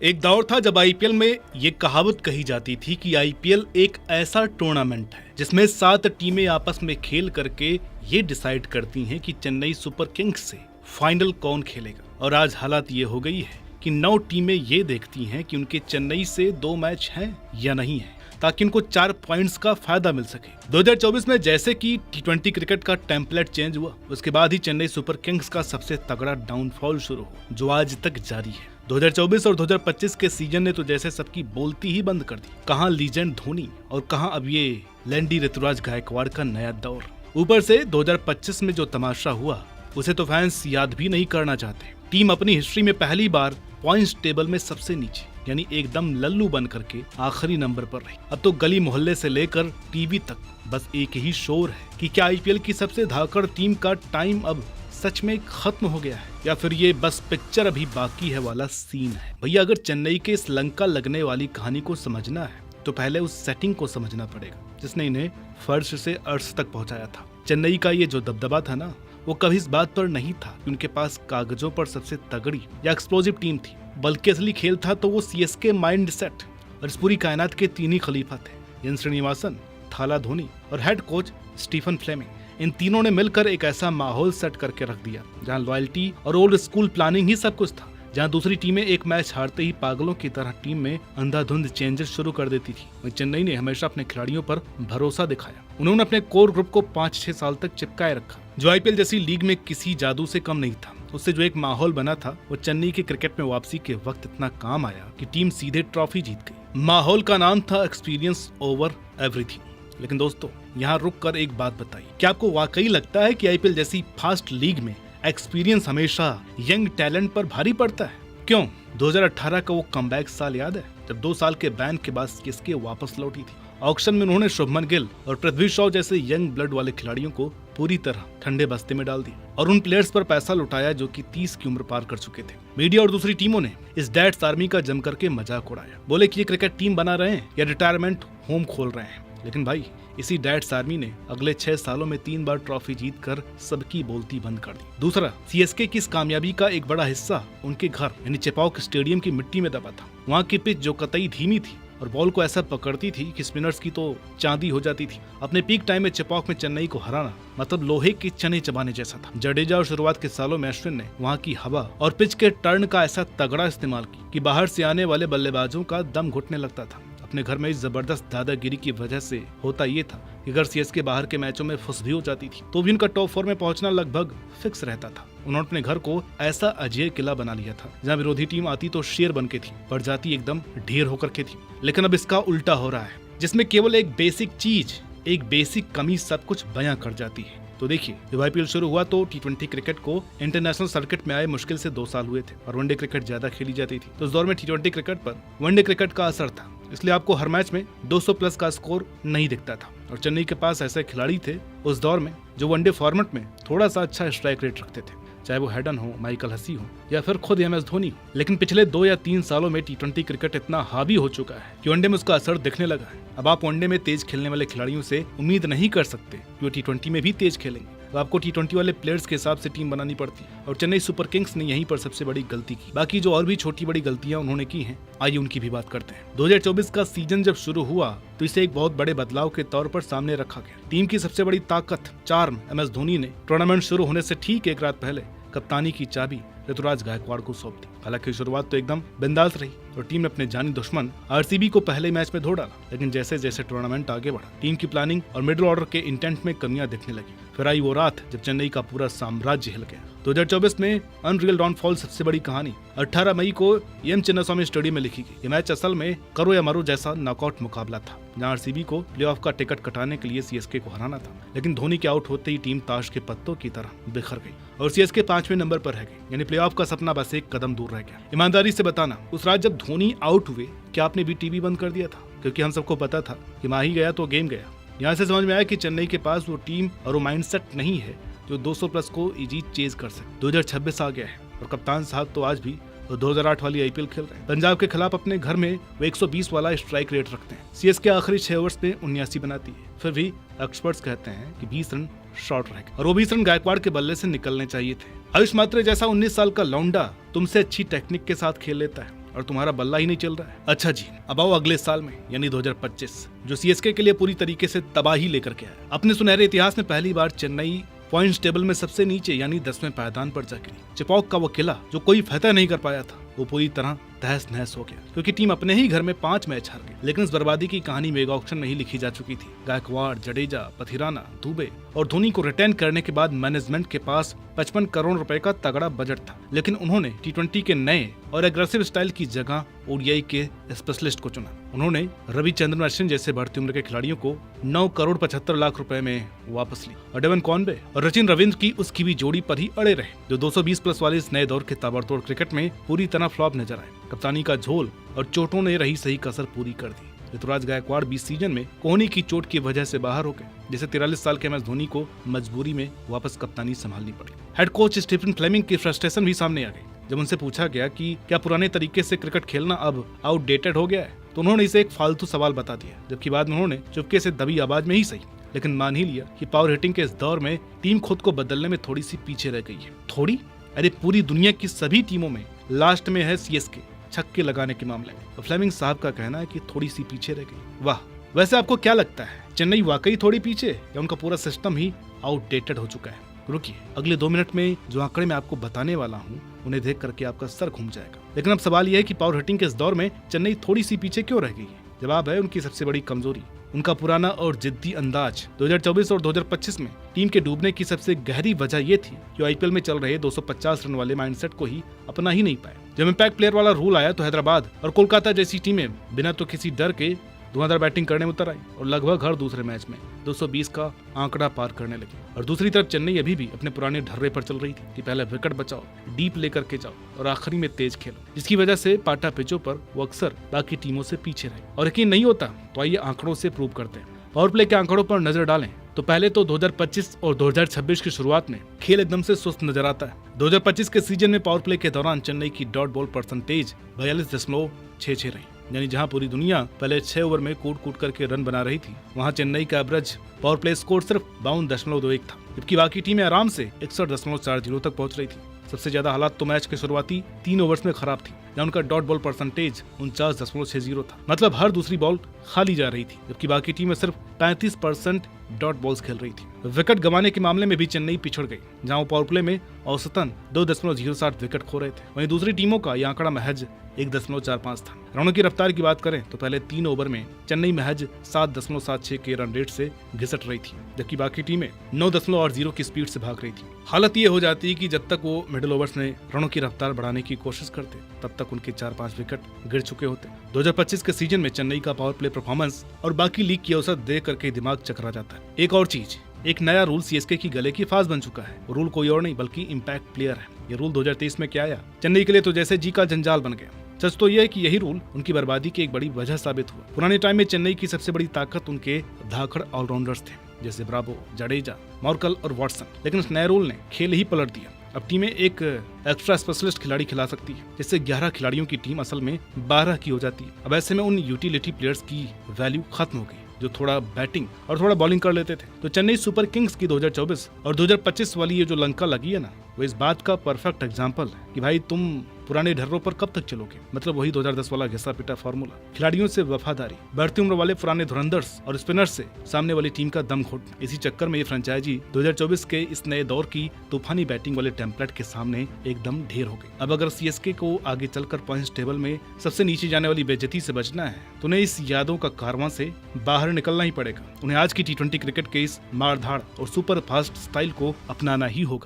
एक दौर था जब आईपीएल में ये कहावत कही जाती थी कि आईपीएल एक ऐसा टूर्नामेंट है जिसमें 7 टीमें आपस में खेल करके ये डिसाइड करती हैं कि चेन्नई सुपर किंग्स से फाइनल कौन खेलेगा। और आज हालात ये हो गई है कि 9 टीमें ये देखती हैं कि उनके चेन्नई से 2 मैच हैं या नहीं है, ताकि उनको 4 पॉइंट्स का फायदा मिल सके। 2024 में जैसे कि T20 क्रिकेट का टेम्पलेट चेंज हुआ, उसके बाद ही चेन्नई सुपर किंग्स का सबसे तगड़ा डाउनफॉल शुरू हुआ, जो आज तक जारी है। 2024 और 2025 के सीजन ने तो जैसे सबकी बोलती ही बंद कर दी। कहां लीजेंड धोनी और कहां अब ये लैंडी ऋतुराज गायकवाड़ का नया दौर। ऊपर से 2025 में जो तमाशा हुआ उसे तो फैंस याद भी नहीं करना चाहते। टीम अपनी हिस्ट्री में पहली बार पॉइंट्स टेबल में सबसे नीचे, यानी एकदम लल्लू बन करके आखिरी नंबर पर रही। अब तो गली मोहल्ले से लेकर टीवी तक बस एक ही शोर है कि क्या आईपीएल की सबसे धाकड़ टीम का टाइम अब सच में खत्म हो गया है, या फिर ये बस पिक्चर अभी बाकी है वाला सीन है। भैया, अगर चेन्नई के इस लंका लगने वाली कहानी को समझना है तो पहले उस सेटिंग को समझना पड़ेगा जिसने इन्हें फर्श से अर्श तक पहुंचाया था। चेन्नई का ये जो दबदबा था ना, वो कभी इस बात पर नहीं था कि उनके पास कागजों पर सबसे तगड़ी या एक्सप्लोजिव टीम थी, बल्कि असली खेल था तो वो सीएसके माइंड सेट। और इस पूरी कायनात के 3 ही खलीफा थे, एन श्रीनिवासन, थाला धोनी और हेड कोच स्टीफन फ्लेमिंग। इन तीनों ने मिलकर एक ऐसा माहौल सेट करके रख दिया जहां लॉयल्टी और ओल्ड स्कूल प्लानिंग ही सब कुछ था। जहां दूसरी टीमें एक मैच हारते ही पागलों की तरह टीम में अंधाधुंध चेंजेस शुरू कर देती थी, वहीं चेन्नई ने हमेशा अपने खिलाड़ियों पर भरोसा दिखाया। उन्होंने अपने कोर ग्रुप को 5-6 साल तक चिपकाए रखा, जो आईपीएल जैसी लीग में किसी जादू से कम नहीं था। उससे जो एक माहौल बना था वो चेन्नई के क्रिकेट में वापसी के वक्त इतना काम आया कि टीम सीधे ट्रॉफी जीत गई। माहौल का नाम था एक्सपीरियंस ओवर एवरीथिंग। लेकिन दोस्तों, यहाँ रुक कर एक बात बताइए, क्या आपको वाकई लगता है कि आईपीएल जैसी फास्ट लीग में एक्सपीरियंस हमेशा यंग टैलेंट पर भारी पड़ता है? क्यों? 2018 का वो कमबैक साल याद है जब 2 साल के बैन के बाद सीएसके वापस लौटी थी। ऑक्शन में उन्होंने शुभमन गिल और पृथ्वी शॉ जैसे यंग ब्लड वाले खिलाड़ियों को पूरी तरह ठंडे बस्ते में डाल दिया और उन प्लेयर्स पर पैसा लुटाया जो कि 30 की उम्र पार कर चुके थे। मीडिया और दूसरी टीमों ने इस डैड्स आर्मी का जम करके मजाक उड़ाया, बोले कि ये क्रिकेट टीम बना रहे हैं या रिटायरमेंट होम खोल रहे हैं। लेकिन भाई, इसी डैड्स आर्मी ने अगले 6 सालों में 3 बार ट्रॉफी जीतकर सबकी बोलती बंद कर दी। दूसरा, सीएसके की इस कामयाबी का एक बड़ा हिस्सा उनके घर यानी चेपॉक स्टेडियम की मिट्टी में दबा था। वहाँ की पिच जो कतई धीमी थी और बॉल को ऐसा पकड़ती थी कि स्पिनर्स की तो चांदी हो जाती थी। अपने पीक टाइम में चेपॉक में चेन्नई को हराना मतलब लोहे के चने चबाने जैसा था। जडेजा और शुरुआत के सालों में अश्विन ने वहाँ की हवा और पिच के टर्न का ऐसा तगड़ा इस्तेमाल किया कि बाहर से आने वाले बल्लेबाजों का दम घुटने लगता था। अपने घर में इस जबरदस्त दादागिरी की वजह से होता ये था कि अगर सीएसके बाहर के मैचों में फुस भी हो जाती थी तो भी उनका टॉप 4 में पहुंचना लगभग फिक्स रहता था। उन्होंने अपने घर को ऐसा अजय किला बना लिया था जहां विरोधी टीम आती तो शेर बन के थी, पर जाती एकदम ढेर होकर के थी। लेकिन अब इसका उल्टा हो रहा है, जिसमें केवल एक बेसिक चीज, एक बेसिक कमी सब कुछ बयां कर जाती है। तो देखिए, जब आईपीएल शुरू हुआ तो T20 क्रिकेट को इंटरनेशनल सर्किट में आए मुश्किल से 2 साल हुए थे और वनडे क्रिकेट ज्यादा खेली जाती थी। तो उस दौर में T20 क्रिकेट पर वनडे क्रिकेट का असर था, इसलिए आपको हर मैच में 200 प्लस का स्कोर नहीं दिखता था। और चेन्नई के पास ऐसे खिलाड़ी थे उस दौर में जो वनडे फॉर्मेट में थोड़ा सा अच्छा स्ट्राइक रेट रखते थे, चाहे वो हेडन हो, माइकल हसी हो या फिर खुद MS धोनी हो। लेकिन पिछले 2 या 3 सालों में T20 क्रिकेट इतना हावी हो चुका है कि वनडे में उसका असर दिखने लगा है। अब आप वनडे में तेज खेलने वाले खिलाड़ियों से उम्मीद नहीं कर सकते कि वो T20 में भी तेज खेलेंगे। तो आपको T20 वाले प्लेयर्स के हिसाब से टीम बनानी पड़ती है और चेन्नई सुपर किंग्स ने यहीं पर सबसे बड़ी गलती की। बाकी जो और भी छोटी बड़ी गलतियां उन्होंने की हैं, आइए उनकी भी बात करते हैं। 2024 का सीजन जब शुरू हुआ तो इसे एक बहुत बड़े बदलाव के तौर पर सामने रखा गया। टीम की सबसे बड़ी ताकत चार्म MS धोनी ने टूर्नामेंट शुरू होने से ठीक 1 रात पहले कप्तानी की चाबी ऋतुराज गायकवाड़ को सौंप दी। हालांकि शुरुआत तो एकदम बिंदास रही और टीम ने अपने जानी दुश्मन आरसीबी को पहले मैच में धो डाला। लेकिन जैसे जैसे टूर्नामेंट आगे बढ़ा, टीम की प्लानिंग और मिडिल ऑर्डर के इंटेंट में कमियां दिखने लगी। फिर आई वो रात जब चेन्नई का पूरा साम्राज्य हिल गया। 2024 में अनरियल डाउनफॉल सबसे बड़ी कहानी 18 मई को एम चिन्नास्वामी स्टेडियम में लिखी गई। ये मैच असल में करो या मरो जैसा नॉकआउट मुकाबला था, जहां आरसीबी को प्लेऑफ का टिकट कटाने के लिए सीएसके को हराना था। लेकिन धोनी के आउट होते ही टीम ताश के पत्तों की तरह बिखर गई और सीएसके 5वें नंबर पर रह गई, यानी प्लेऑफ का सपना बस एक कदम दूर रह गया। ईमानदारी से बताना, उस रात जब धोनी आउट हुए क्या आपने भी टीवी बंद कर दिया था? क्योंकि हम सबको पता था कि माही गया तो गेम गया। यहाँ से समझ में आया कि चेन्नई के पास वो टीम और वो माइंडसेट नहीं है जो 200 प्लस को जीत चेज कर सके। 2026 आ गया है और कप्तान साहब तो आज भी 2008 वाली आईपीएल खेल रहे हैं। पंजाब के खिलाफ अपने घर में वो 120 वाला स्ट्राइक रेट रखते हैं। सीएसके आखिरी 6 ओवर्स में 79 बनाती है। फिर भी एक्सपर्ट्स कहते हैं कि 20 रन शॉर्ट रह गए और वो 20 रन गायकवाड़ के बल्ले से निकलने चाहिए थे। आयुष मात्रे जैसा 19 साल का लौंडा तुमसे अच्छी टेक्निक के साथ खेल लेता है और तुम्हारा बल्ला ही नहीं चल रहा है। अच्छा जी, अब आओ अगले साल में यानी 2025, जो सीएसके के लिए पूरी तरीके से तबाही लेकर के आया। अपने सुनहरे इतिहास में पहली बार चेन्नई पॉइंट्स टेबल में सबसे नीचे यानी 10वें पायदान पर जा गिरी। चिपॉक का वो किला जो कोई फतह नहीं कर पाया था, वो पूरी तरह तहस नहस हो गया, क्योंकि टीम अपने ही घर में 5 मैच हार गई। लेकिन इस बर्बादी की कहानी मेगा ऑक्शन में ही लिखी जा चुकी थी। गायकवाड़, जडेजा, पथिराना, दुबे और धोनी को रिटेन करने के बाद मैनेजमेंट के पास 55 करोड़ रुपए का तगड़ा बजट था, लेकिन उन्होंने टी20 के नए और एग्रेसिव स्टाइल की जगह ओडीआई के स्पेशलिस्ट को चुना। उन्होंने रविचंद्रन अश्विन जैसे बढ़ती उम्र के खिलाड़ियों को 9 करोड़ 75 लाख रुपए में वापस ली और डेवन कॉनवे और सचिन रविंद्र की उसकी भी जोड़ी पर ही अड़े रहे, जो 220 प्लस वाले इस नए दौर के ताबड़तोड़ क्रिकेट में पूरी तरह फ्लॉप नजर आए। कप्तानी का झोल और चोटों ने रही सही कसर पूरी कर दी। ऋतुराज गायकवाड़ 20 सीजन में कोहनी की चोट की वजह से बाहर हो गए, जिसे 43 साल के MS धोनी को मजबूरी में वापस कप्तानी संभालनी पड़ी। हेड कोच स्टीफन फ्लेमिंग की फ्रस्ट्रेशन भी सामने आ गई जब उनसे पूछा गया कि क्या पुराने तरीके से क्रिकेट खेलना अब आउटडेटेड हो गया है, तो उन्होंने इसे एक फालतू सवाल बता दिया, जबकि बाद में उन्होंने चुपके से दबी आवाज में ही सही लेकिन मान ही लिया कि पावर हिटिंग के इस दौर में टीम खुद को बदलने में थोड़ी सी पीछे रह गई है। थोड़ी? अरे पूरी दुनिया की सभी टीमों में लास्ट में है सीएसके छक्के लगाने के मामले में। तो फ्लेमिंग साहब का कहना है कि थोड़ी सी पीछे रह गई। वाह, वैसे आपको क्या लगता है, चेन्नई वाकई थोड़ी पीछे या उनका पूरा सिस्टम ही आउटडेटेड हो चुका है? रुकिए, अगले 2 मिनट में जो आंकड़े मैं आपको बताने वाला हूँ उन्हें देख करके आपका सर घूम जाएगा। लेकिन अब सवाल यह है कि पावर हिटिंग के इस दौर में चेन्नई थोड़ी सी पीछे क्यों रह गई है? जवाब है उनकी सबसे बड़ी कमजोरी, उनका पुराना और जिद्दी अंदाज। 2024 और 2025 में टीम के डूबने की सबसे गहरी वजह ये थी कि आईपीएल में चल रहे 250 रन वाले माइंडसेट को ही अपना ही नहीं पाए। जब इम्पैक्ट प्लेयर वाला रूल आया तो हैदराबाद और कोलकाता जैसी टीमें बिना तो किसी डर के धुआंधार बैटिंग करने में उतर आई और लगभग हर दूसरे मैच में 220 का आंकड़ा पार करने लगी। और दूसरी तरफ चेन्नई अभी भी अपने पुराने ढर्रे पर चल रही थी कि पहले विकेट बचाओ, डीप लेकर के जाओ और आखिरी में तेज खेलो, जिसकी वजह से पाटा पिचों पर वो अक्सर बाकी टीमों से पीछे रहे। और यकीन नहीं होता तो आइए आंकड़ों से प्रूव करते हैं। पावर प्ले के आंकड़ों पर नजर डालें तो पहले तो 2025 और 2026 की शुरुआत में खेल एकदम से सुस्त नजर आता है। 2025 के सीजन में पावर प्ले के दौरान चेन्नई की डॉट बॉल परसेंटेज 42.66 रही, यानी जहां पूरी दुनिया पहले 6 ओवर में कूट कूट करके रन बना रही थी, वहां चेन्नई का एवरेज पावर प्ले स्कोर सिर्फ 52.21 था, जबकि बाकी टीमें आराम से 61.40 तक पहुंच रही थी। सबसे ज्यादा हालात तो मैच के शुरुआती 3 ओवर्स में खराब थी, जहां उनका डॉट बॉल परसेंटेज 49.60 था, मतलब हर दूसरी बॉल खाली जा रही थी, जबकि बाकी टीमें सिर्फ 35% डॉट बॉल्स खेल रही थी। विकेट गंवाने के मामले में भी चेन्नई पिछड़ गई, जहां वो पावर प्ले में औसतन 2.07 विकेट खो रहे थे। वहीं दूसरी टीमों का यह आंकड़ा महज 1.45 था। रनों की रफ्तार की बात करें तो पहले 3 ओवर में चेन्नई महज 7.76 के रन रेट से घिसट रही थी, जबकि बाकी टीमें 9.0 की स्पीड से भाग रही थी। हालत ये हो जाती कि जब तक वो मिडिल ओवर्स में रनों की रफ्तार बढ़ाने की कोशिश करते, तब तक उनके 4-5 विकेट गिर चुके होते। 2025 के सीजन में चेन्नई का पावर प्ले परफॉर्मेंस और बाकी लीग की औसत देख करके दिमाग चकरा जाता है। एक और चीज, एक नया रूल सीएसके की गले की फांस बन चुका है। रूल कोई और नहीं बल्कि इम्पैक्ट प्लेयर है। ये रूल 2023 में क्या आया, चेन्नई के लिए तो जैसे जी का जंजाल बन गया। सच तो यह है कि यही रूल उनकी बर्बादी की एक बड़ी वजह साबित हुआ। पुराने टाइम में चेन्नई की सबसे बड़ी ताकत उनके धाकड़ ऑलराउंडर्स थे, जैसे ब्रावो, जडेजा, मॉर्कल और वॉटसन। लेकिन इस नए रूल ने खेल ही पलट दिया। अब टीमें एक एक्स्ट्रा स्पेशलिस्ट खिलाड़ी खिला सकती है, जिससे 11 खिलाड़ियों की टीम असल में 12 की हो जाती है। अब ऐसे में उन यूटिलिटी प्लेयर्स की वैल्यू खत्म हो गई, जो थोड़ा बैटिंग और थोड़ा बॉलिंग कर लेते थे। तो चेन्नई सुपर किंग्स की 2024 और 2025 वाली ये जो लंका लगी है ना, वो इस बात का परफेक्ट एग्जांपल है कि भाई तुम पुराने ढर्रों पर कब तक चलोगे। मतलब वही 2010 वाला घिसा पिटा फॉर्मूला, खिलाड़ियों से वफादारी, बढ़ती उम्र वाले पुराने धुरंधर्स और स्पिनर्स से सामने वाली टीम का दम घोटना। इसी चक्कर में ये फ्रेंचाइजी 2024 के इस नए दौर की तूफानी बैटिंग वाले टेम्पलेट के सामने एकदम ढेर हो गई। अब अगर सीएसके को आगे चलकर पॉइंट्स टेबल में सबसे नीचे जाने वाली बेइज्जती से बचना है, तो उन्हें इस यादों का कारवां से बाहर निकलना ही पड़ेगा। उन्हें आज की T20 क्रिकेट के इस मारधाड़ और सुपर फास्ट स्टाइल को अपनाना ही होगा।